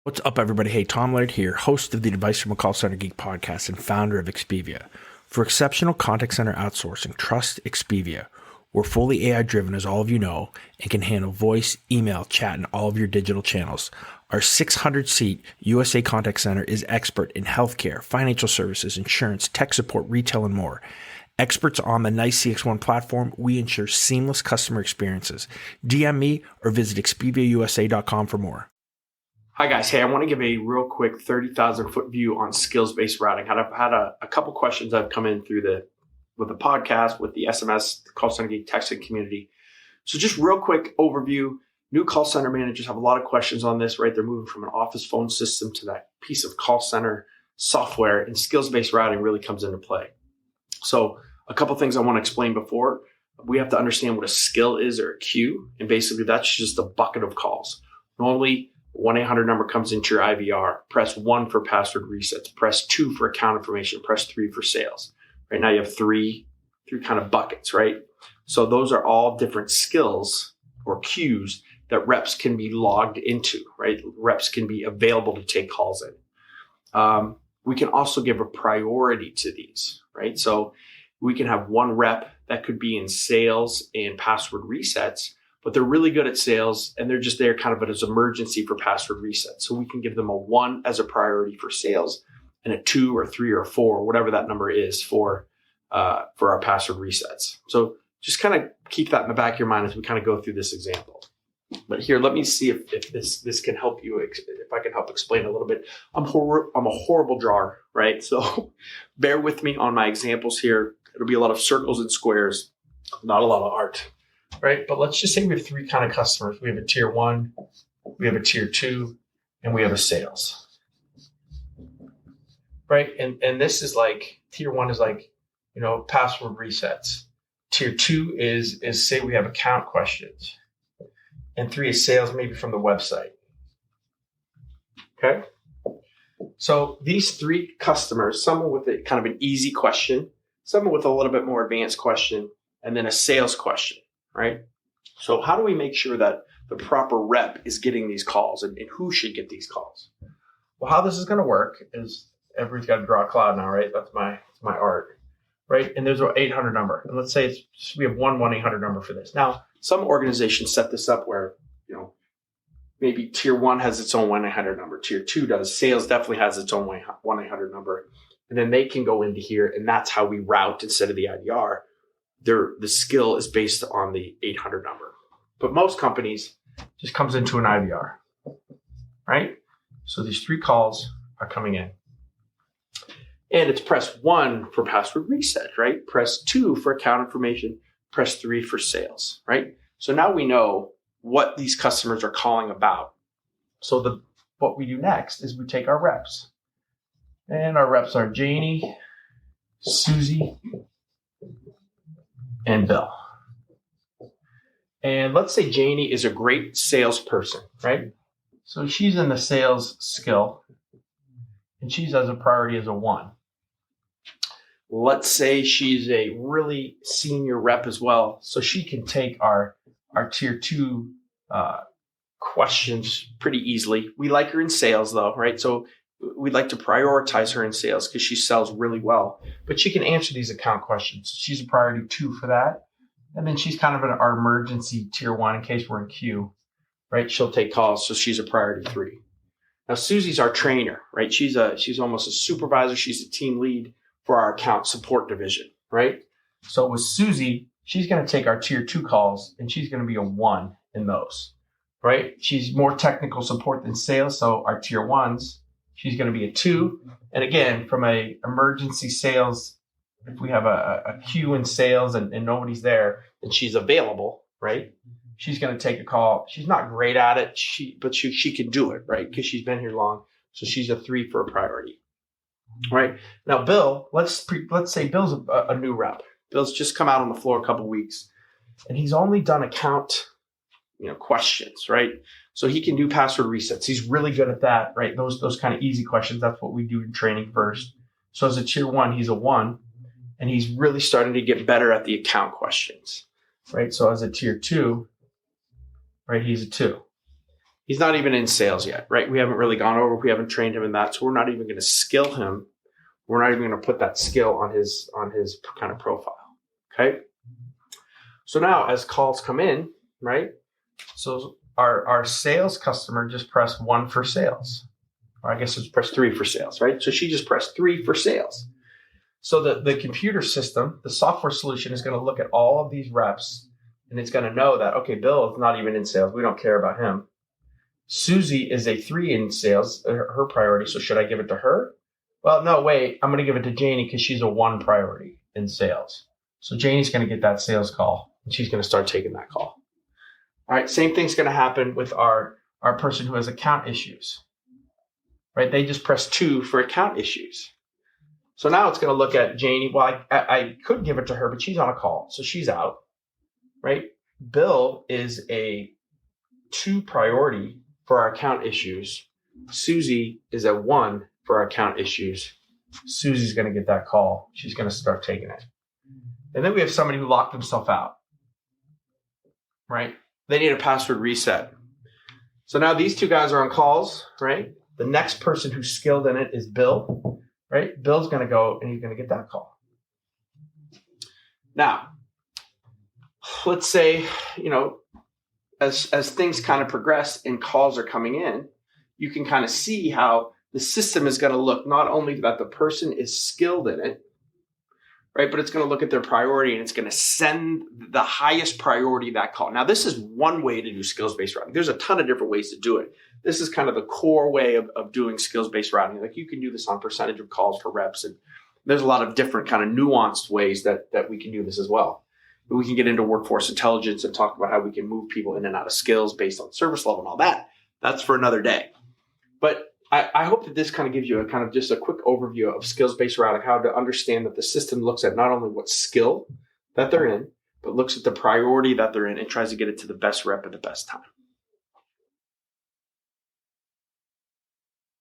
What's up, everybody? Hey, Tom Laird here, host of the Advice from a Call Center Geek podcast and founder of Expivia. For exceptional contact center outsourcing, trust Expivia. We're fully AI-driven, as all of you know, and can handle voice, email, chat, and all of your digital channels. Our 600-seat USA contact center is expert in healthcare, financial services, insurance, tech support, retail, and more. Experts on the NICE CX1 platform, we ensure seamless customer experiences. DM me or visit expiviausa.com for more. Hi guys, hey, I want to give a real quick 30,000-foot view on skills-based routing. I've had a couple questions that have come in through with the podcast, with the SMS, the Call Center Geek texting community. So just real quick overview. New call center managers have a lot of questions on this, right? They're moving from an office phone system to that piece of call center software, and skills-based routing really comes into play. So a couple things I want to explain before. We have to understand what a skill is, or a queue, and basically that's just a bucket of calls. Normally, 1-800 number comes into your IVR. Press 1 for password resets. Press 2 for account information. Press 3 for sales. Right now you have three kind of buckets, right? So those are all different skills or queues that reps can be logged into, right? Reps can be available to take calls in. We can also give a priority to these, right? So we can have one rep that could be in sales and password resets, but they're really good at sales and they're just there kind of as emergency for password resets. So we can give them a 1 as a priority for sales and a 2 or 3 or 4, whatever that number is for our password resets. So just kind of keep that in the back of your mind as we kind of go through this example. But here, let me see if this can help you, if I can help explain a little bit. I'm a horrible drawer, right? So bear with me on my examples here. It'll be a lot of circles and squares, not a lot of art. Right, but let's just say we have 3 kind of customers. We have a tier 1, we have a tier 2, and we have a sales. Right, and this is like tier 1 is like, password resets. Tier 2 is say we have account questions, and 3 is sales, maybe from the website. Okay, so these 3 customers, someone with a kind of an easy question, someone with a little bit more advanced question, and then a sales question. Right? So how do we make sure that the proper rep is getting these calls and who should get these calls? Well, how this is going to work is everybody's got to draw a cloud now, right? That's my art, right? And there's an 800 number. And let's say we have one 1-800 number for this. Now, some organizations set this up where, maybe tier 1 has its own 1-800 number. Tier 2 does. Sales definitely has its own 1-800 number. And then they can go into here, and that's how we route instead of the IVR. The skill is based on the 800 number. But most companies just comes into an IVR, right? So these 3 calls are coming in. And it's press 1 for password reset, right? Press 2 for account information. Press 3 for sales, right? So now we know what these customers are calling about. So what we do next is we take our reps. And our reps are Janie, Susie, and Bill. And let's say Janie is a great salesperson, right? So she's in the sales skill, and she's as a priority as a 1. Let's say she's a really senior rep as well, so she can take our tier 2 questions pretty easily. We like her in sales though, right? So we'd like to prioritize her in sales because she sells really well, but she can answer these account questions. She's a priority 2 for that. And then she's kind of our emergency tier 1 in case we're in queue, right? She'll take calls. So she's a priority 3. Now, Susie's our trainer, right? She's almost a supervisor. She's a team lead for our account support division, right? So with Susie, she's going to take our tier 2 calls and she's going to be a 1 in those, right? She's more technical support than sales. So our tier 1s, she's going to be a 2. And again, from a emergency sales, if we have a queue in sales and nobody's there, then she's available, right? She's going to take a call. She's not great at it, but she can do it, right? Because she's been here long. So she's a 3 for a priority, right? Now, Bill, let's say Bill's a new rep. Bill's just come out on the floor a couple weeks, and he's only done account, questions, right? So he can do password resets. He's really good at that, right? Those kind of easy questions. That's what we do in training first. So as a tier 1, he's a 1, and he's really starting to get better at the account questions, right? So as a tier 2, right, he's a 2. He's not even in sales yet, right? We haven't really gone over, we haven't trained him in that. So we're not even going to skill him. We're not even going to put that skill on his kind of profile. Okay. So now as calls come in, right? So our sales customer just pressed 1 for sales. Or I guess it's press 3 for sales, right? So she just pressed 3 for sales. So the computer system, the software solution is going to look at all of these reps and it's going to know that, okay, Bill is not even in sales. We don't care about him. Susie is a 3 in sales, her priority. So should I give it to her? Well, no, wait, I'm going to give it to Janie because she's a 1 priority in sales. So Janie's going to get that sales call and she's going to start taking that call. All right, same thing's going to happen with our person who has account issues, right? They just press 2 for account issues. So now it's going to look at Janie. Well, I could give it to her, but she's on a call, so she's out, right? Bill is a 2 priority for our account issues. Susie is a 1 for our account issues. Susie's going to get that call. She's going to start taking it. And then we have somebody who locked himself out, right? They need a password reset. So now these 2 guys are on calls, right? The next person who's skilled in it is Bill, right? Bill's going to go and he's going to get that call. Now, let's say, as things kind of progress and calls are coming in, you can kind of see how the system is going to look not only that the person is skilled in it, right? But it's going to look at their priority and it's going to send the highest priority that call. Now, this is one way to do skills-based routing. There's a ton of different ways to do it. This is kind of the core way of doing skills-based routing. Like you can do this on percentage of calls for reps. And there's a lot of different kind of nuanced ways that we can do this as well. We can get into workforce intelligence and talk about how we can move people in and out of skills based on service level and all that. That's for another day. But I hope that this kind of gives you a kind of just a quick overview of skills-based routing, how to understand that the system looks at not only what skill that they're in, but looks at the priority that they're in and tries to get it to the best rep at the best time.